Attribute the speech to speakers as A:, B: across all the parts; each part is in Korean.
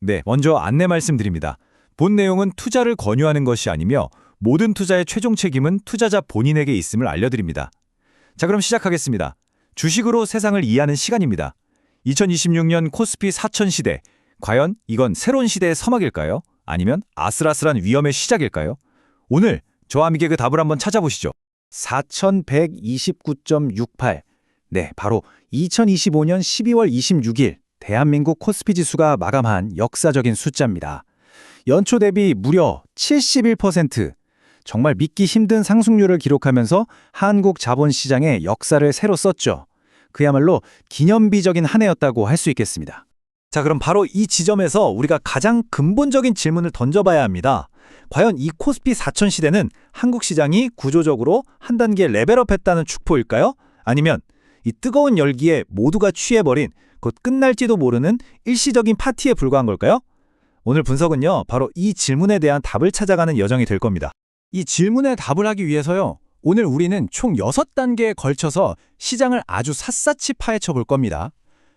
A: 네, 먼저 안내 말씀드립니다. 본 내용은 투자를 권유하는 것이 아니며 모든 투자의 최종 책임은 투자자 본인에게 있음을 알려드립니다. 자, 그럼 시작하겠습니다. 주식으로 세상을 이해하는 시간입니다. 2026년 코스피 4000 시대, 과연 이건 새로운 시대의 서막일까요? 아니면 아슬아슬한 위험의 시작일까요? 오늘 저와 함께 그 답을 한번 찾아보시죠. 4129.68. 네, 바로 2025년 12월 26일 대한민국 코스피 지수가 마감한 역사적인 숫자입니다. 연초 대비 무려 71%, 정말 믿기 힘든 상승률을 기록하면서 한국 자본시장의 역사를 새로 썼죠. 그야말로 기념비적인 한 해였다고 할 수 있겠습니다. 자, 그럼 바로 이 지점에서 우리가 가장 근본적인 질문을 던져봐야 합니다. 과연 이 코스피 4000 시대는 한국 시장이 구조적으로 한 단계 레벨업했다는 축포일까요? 아니면 이 뜨거운 열기에 모두가 취해버린 곧 끝날지도 모르는 일시적인 파티에 불과한 걸까요? 오늘 분석은요, 바로 이 질문에 대한 답을 찾아가는 여정이 될 겁니다. 이 질문에 답을 하기 위해서요, 오늘 우리는 총 6단계에 걸쳐서 시장을 아주 샅샅이 파헤쳐 볼 겁니다.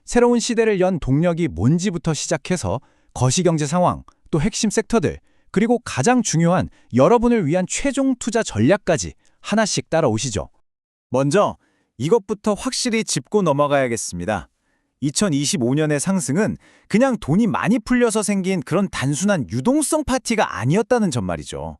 A: 새로운 시대를 연 동력이 뭔지부터 시작해서 거시경제 상황, 또 핵심 섹터들, 그리고 가장 중요한 여러분을 위한 최종 투자 전략까지 하나씩 따라오시죠. 먼저 이것부터 확실히 짚고 넘어가야겠습니다. 2025년의 상승은 그냥 돈이 많이 풀려서 생긴 그런 단순한 유동성 파티가 아니었다는 점 말이죠.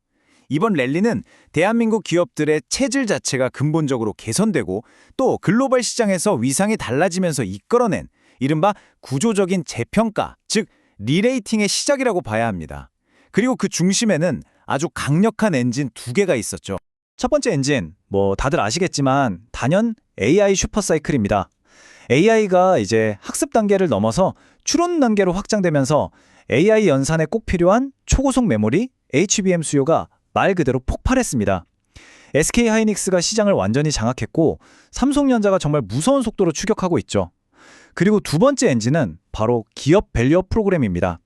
A: 이번 랠리는 대한민국 기업들의 체질 자체가 근본적으로 개선되고 또 글로벌 시장에서 위상이 달라지면서 이끌어낸 이른바 구조적인 재평가, 즉 리레이팅의 시작이라고 봐야 합니다. 그리고 그 중심에는 아주 강력한 엔진 두 개가 있었죠. 첫 번째 엔진, 다들 아시겠지만 단연 AI 슈퍼사이클입니다. AI가 이제 학습 단계를 넘어서 추론 단계로 확장되면서 AI 연산에 꼭 필요한 초고속 메모리, HBM 수요가 말 그대로 폭발했습니다. SK하이닉스가 시장을 완전히 장악했고 삼성전자가 정말 무서운 속도로 추격하고 있죠. 그리고 두 번째 엔진은 바로 기업 밸류업 프로그램입니다.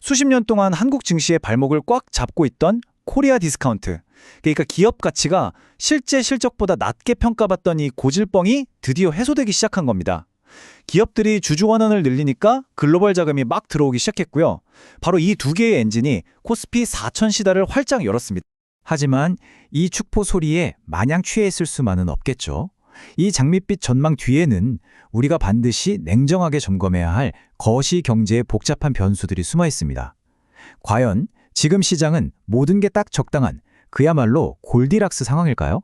A: 수십 년 동안 한국 증시의 발목을 꽉 잡고 있던 코리아 디스카운트, 그러니까 기업 가치가 실제 실적보다 낮게 평가받던 이 고질병이 드디어 해소되기 시작한 겁니다. 기업들이 주주 원원을 늘리니까 글로벌 자금이 막 들어오기 시작했고요. 바로 이 두 개의 엔진이 코스피 4000 시대를 활짝 열었습니다. 하지만 이 축포 소리에 마냥 취해 있을 수만은 없겠죠. 이 장밋빛 전망 뒤에는 우리가 반드시 냉정하게 점검해야 할 거시 경제의 복잡한 변수들이 숨어 있습니다. 과연 지금 시장은 모든 게 딱 적당한 그야말로 골디락스 상황일까요?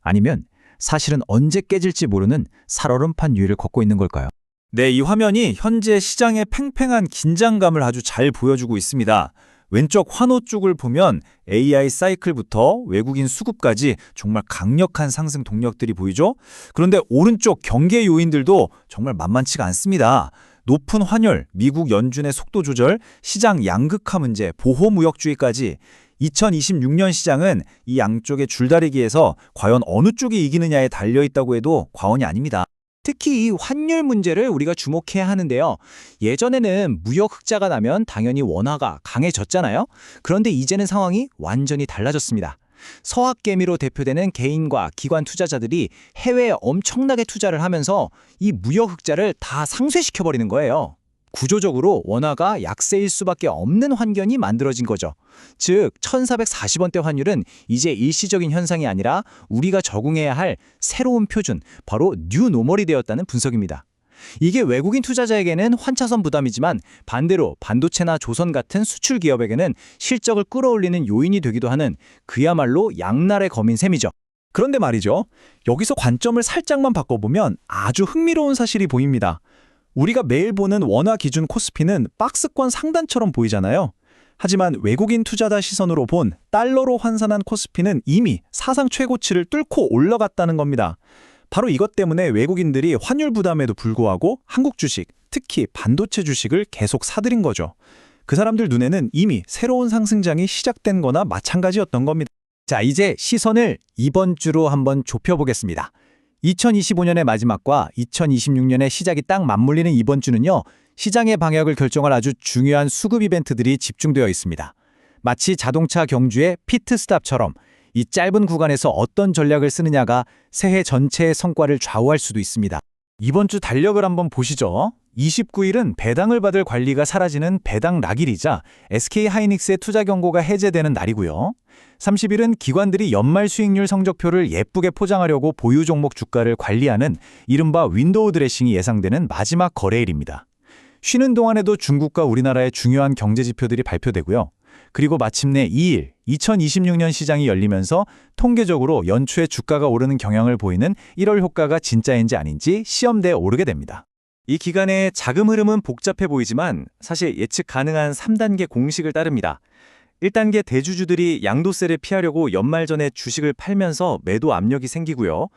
A: 아니면 사실은 언제 깨질지 모르는 살얼음판 위를 걷고 있는 걸까요? 네, 이 화면이 현재 시장의 팽팽한 긴장감을 아주 잘 보여주고 있습니다. 왼쪽 환호 쪽을 보면 AI 사이클부터 외국인 수급까지 정말 강력한 상승 동력들이 보이죠? 그런데 오른쪽 경계 요인들도 정말 만만치가 않습니다. 높은 환율, 미국 연준의 속도 조절, 시장 양극화 문제, 보호무역주의까지 2026년 시장은 이 양쪽의 줄다리기에서 과연 어느 쪽이 이기느냐에 달려있다고 해도 과언이 아닙니다. 특히 이 환율 문제를 우리가 주목해야 하는데요. 예전에는 무역 흑자가 나면 당연히 원화가 강해졌잖아요. 그런데 이제는 상황이 완전히 달라졌습니다. 서학개미로 대표되는 개인과 기관 투자자들이 해외에 엄청나게 투자를 하면서 이 무역 흑자를 다 상쇄시켜버리는 거예요. 구조적으로 원화가 약세일 수밖에 없는 환경이 만들어진 거죠. 즉 1440원대 환율은 이제 일시적인 현상이 아니라 우리가 적응해야 할 새로운 표준, 바로 뉴노멀이 되었다는 분석입니다. 이게 외국인 투자자에게는 환차선 부담이지만 반대로 반도체나 조선 같은 수출 기업에게는 실적을 끌어올리는 요인이 되기도 하는 그야말로 양날의 검인 셈이죠. 그런데 말이죠. 여기서 관점을 살짝만 바꿔보면 아주 흥미로운 사실이 보입니다. 우리가 매일 보는 원화 기준 코스피는 박스권 상단처럼 보이잖아요. 하지만 외국인 투자자 시선으로 본 달러로 환산한 코스피는 이미 사상 최고치를 뚫고 올라갔다는 겁니다. 바로 이것 때문에 외국인들이 환율 부담에도 불구하고 한국 주식, 특히 반도체 주식을 계속 사들인 거죠. 그 사람들 눈에는 이미 새로운 상승장이 시작된 거나 마찬가지였던 겁니다. 자, 이제 시선을 이번 주로 한번 좁혀보겠습니다. 2025년의 마지막과 2026년의 시작이 딱 맞물리는 이번 주는요, 시장의 방향을 결정할 아주 중요한 수급 이벤트들이 집중되어 있습니다. 마치 자동차 경주의 피트스탑처럼 이 짧은 구간에서 어떤 전략을 쓰느냐가 새해 전체의 성과를 좌우할 수도 있습니다. 이번 주 달력을 한번 보시죠. 29일은 배당을 받을 관리가 사라지는 배당 낙일이자 SK하이닉스의 투자 경고가 해제되는 날이고요. 30일은 기관들이 연말 수익률 성적표를 예쁘게 포장하려고 보유 종목 주가를 관리하는 이른바 윈도우 드레싱이 예상되는 마지막 거래일입니다. 쉬는 동안에도 중국과 우리나라의 중요한 경제 지표들이 발표되고요. 그리고 마침내 2일, 2026년 시장이 열리면서 통계적으로 연초에 주가가 오르는 경향을 보이는 1월 효과가 진짜인지 아닌지 시험대에 오르게 됩니다. 이 기간의 자금 흐름은 복잡해 보이지만 사실 예측 가능한 3단계 공식을 따릅니다. 1단계 대주주들이 양도세를 피하려고 연말 전에 주식을 팔면서 매도 압력이 생기고요.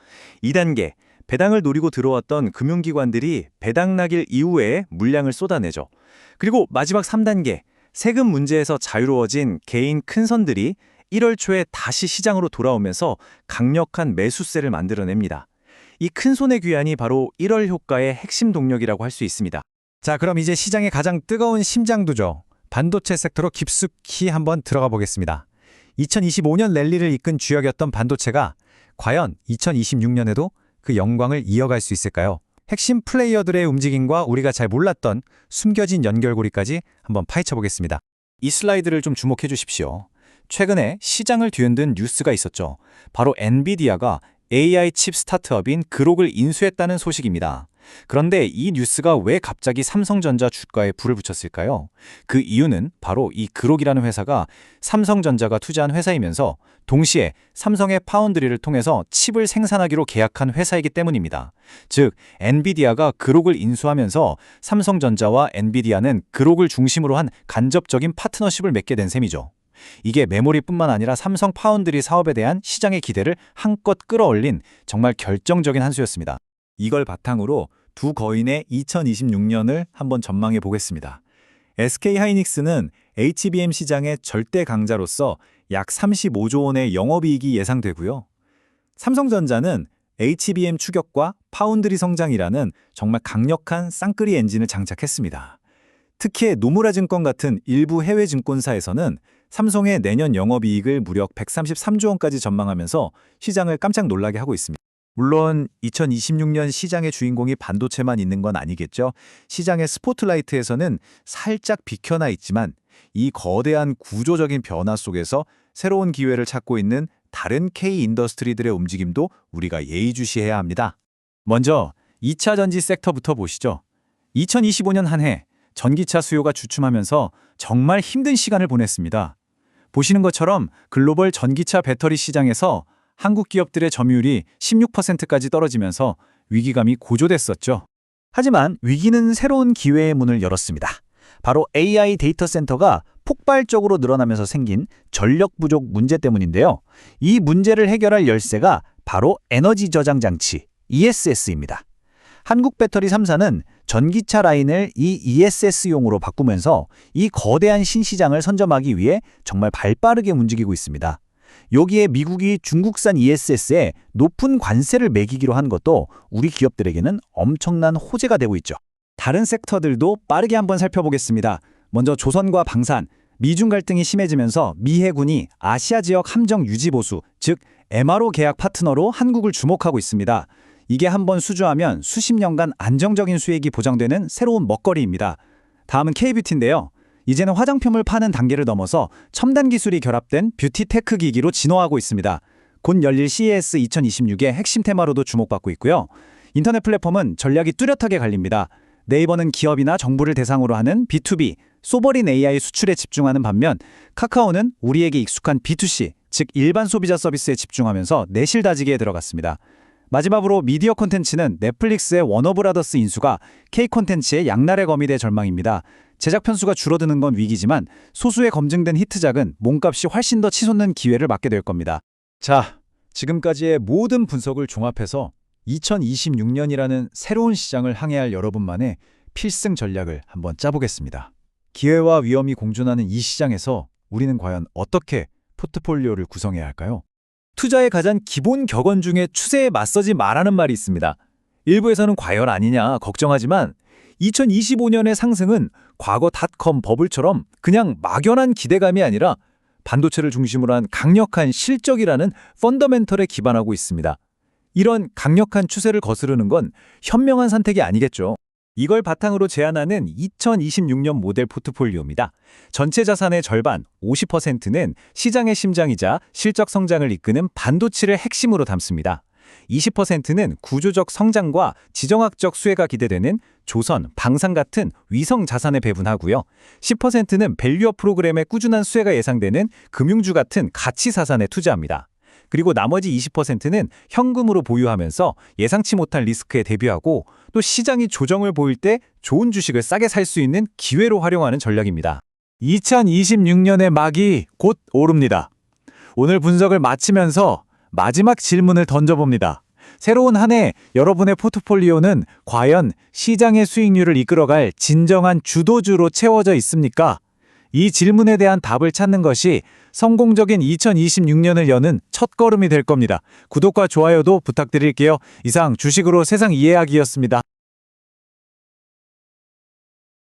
A: 2단계 배당을 노리고 들어왔던 금융기관들이 배당 낙일 이후에 물량을 쏟아내죠. 그리고 마지막 3단계 세금 문제에서 자유로워진 개인 큰손들이 1월 초에 다시 시장으로 돌아오면서 강력한 매수세를 만들어냅니다. 이 큰손의 귀환이 바로 1월 효과의 핵심 동력이라고 할 수 있습니다. 자, 그럼 이제 시장의 가장 뜨거운 심장두죠. 반도체 섹터로 깊숙이 한번 들어가 보겠습니다. 2025년 랠리를 이끈 주역이었던 반도체가 과연 2026년에도 그 영광을 이어갈 수 있을까요? 핵심 플레이어들의 움직임과 우리가 잘 몰랐던 숨겨진 연결고리까지 한번 파헤쳐 보겠습니다. 이 슬라이드를 좀 주목해 주십시오. 최근에 시장을 뒤흔든 뉴스가 있었죠. 바로 엔비디아가 AI 칩 스타트업인 그록을 인수했다는 소식입니다. 그런데 이 뉴스가 왜 갑자기 삼성전자 주가에 불을 붙였을까요? 그 이유는 바로 이 그록이라는 회사가 삼성전자가 투자한 회사이면서 동시에 삼성의 파운드리를 통해서 칩을 생산하기로 계약한 회사이기 때문입니다. 즉, 엔비디아가 그록을 인수하면서 삼성전자와 엔비디아는 그록을 중심으로 한 간접적인 파트너십을 맺게 된 셈이죠. 이게 메모리뿐만 아니라 삼성 파운드리 사업에 대한 시장의 기대를 한껏 끌어올린 정말 결정적인 한 수였습니다. 이걸 바탕으로 두 거인의 2026년을 한번 전망해 보겠습니다. SK하이닉스는 HBM 시장의 절대 강자로서 약 35조 원의 영업이익이 예상되고요. 삼성전자는 HBM 추격과 파운드리 성장이라는 정말 강력한 쌍끌이 엔진을 장착했습니다. 특히 노무라증권 같은 일부 해외 증권사에서는 삼성의 내년 영업이익을 무려 133조 원까지 전망하면서 시장을 깜짝 놀라게 하고 있습니다. 물론 2026년 시장의 주인공이 반도체만 있는 건 아니겠죠. 시장의 스포트라이트에서는 살짝 비켜나 있지만 이 거대한 구조적인 변화 속에서 새로운 기회를 찾고 있는 다른 K 인더스트리들의 움직임도 우리가 예의주시해야 합니다. 먼저 2차 전지 섹터부터 보시죠. 2025년 한 해 전기차 수요가 주춤하면서 정말 힘든 시간을 보냈습니다. 보시는 것처럼 글로벌 전기차 배터리 시장에서 한국 기업들의 점유율이 16%까지 떨어지면서 위기감이 고조됐었죠. 하지만 위기는 새로운 기회의 문을 열었습니다. 바로 AI 데이터 센터가 폭발적으로 늘어나면서 생긴 전력 부족 문제 때문인데요. 이 문제를 해결할 열쇠가 바로 에너지 저장 장치 ESS입니다. 한국배터리 3사는 전기차 라인을 이 ESS용으로 바꾸면서 이 거대한 신시장을 선점하기 위해 정말 발빠르게 움직이고 있습니다. 여기에 미국이 중국산 ESS에 높은 관세를 매기기로 한 것도 우리 기업들에게는 엄청난 호재가 되고 있죠. 다른 섹터들도 빠르게 한번 살펴보겠습니다. 먼저 조선과 방산, 미중 갈등이 심해지면서 미 해군이 아시아 지역 함정 유지 보수, 즉 MRO 계약 파트너로 한국을 주목하고 있습니다. 이게 한번 수주하면 수십 년간 안정적인 수익이 보장되는 새로운 먹거리입니다. 다음은 K뷰티인데요. 이제는 화장품을 파는 단계를 넘어서 첨단 기술이 결합된 뷰티 테크 기기로 진화하고 있습니다. 곧 열릴 CES 2026의 핵심 테마로도 주목받고 있고요. 인터넷 플랫폼은 전략이 뚜렷하게 갈립니다. 네이버는 기업이나 정부를 대상으로 하는 B2B, 소버린 AI 수출에 집중하는 반면 카카오는 우리에게 익숙한 B2C, 즉 일반 소비자 서비스에 집중하면서 내실 다지기에 들어갔습니다. 마지막으로 미디어 콘텐츠는 넷플릭스의 워너브라더스 인수가 K 콘텐츠의 양날의 검이 될 전망입니다. 제작 편수가 줄어드는 건 위기지만 소수의 검증된 히트작은 몸값이 훨씬 더 치솟는 기회를 맞게 될 겁니다. 자, 지금까지의 모든 분석을 종합해서 2026년이라는 새로운 시장을 항해할 여러분만의 필승 전략을 한번 짜보겠습니다. 기회와 위험이 공존하는 이 시장에서 우리는 과연 어떻게 포트폴리오를 구성해야 할까요? 투자의 가장 기본 격언 중에 추세에 맞서지 말라는 말이 있습니다. 일부에서는 과열 아니냐 걱정하지만 2025년의 상승은 과거 닷컴 버블처럼 그냥 막연한 기대감이 아니라 반도체를 중심으로 한 강력한 실적이라는 펀더멘털에 기반하고 있습니다. 이런 강력한 추세를 거스르는 건 현명한 선택이 아니겠죠. 이걸 바탕으로 제안하는 2026년 모델 포트폴리오입니다. 전체 자산의 절반, 50%는 시장의 심장이자 실적 성장을 이끄는 반도체를 핵심으로 담습니다. 20%는 구조적 성장과 지정학적 수혜가 기대되는 조선, 방산 같은 위성 자산에 배분하고요. 10%는 밸류업 프로그램의 꾸준한 수혜가 예상되는 금융주 같은 가치 자산에 투자합니다. 그리고 나머지 20%는 현금으로 보유하면서 예상치 못한 리스크에 대비하고 또 시장이 조정을 보일 때 좋은 주식을 싸게 살 수 있는 기회로 활용하는 전략입니다. 2026년의 막이 곧 오릅니다. 오늘 분석을 마치면서 마지막 질문을 던져봅니다. 새로운 한 해 여러분의 포트폴리오는 과연 시장의 수익률을 이끌어갈 진정한 주도주로 채워져 있습니까? 이 질문에 대한 답을 찾는 것이 성공적인 2026년을 여는 첫걸음이 될 겁니다. 구독과 좋아요도 부탁드릴게요. 이상 주식으로 세상 이해하기였습니다.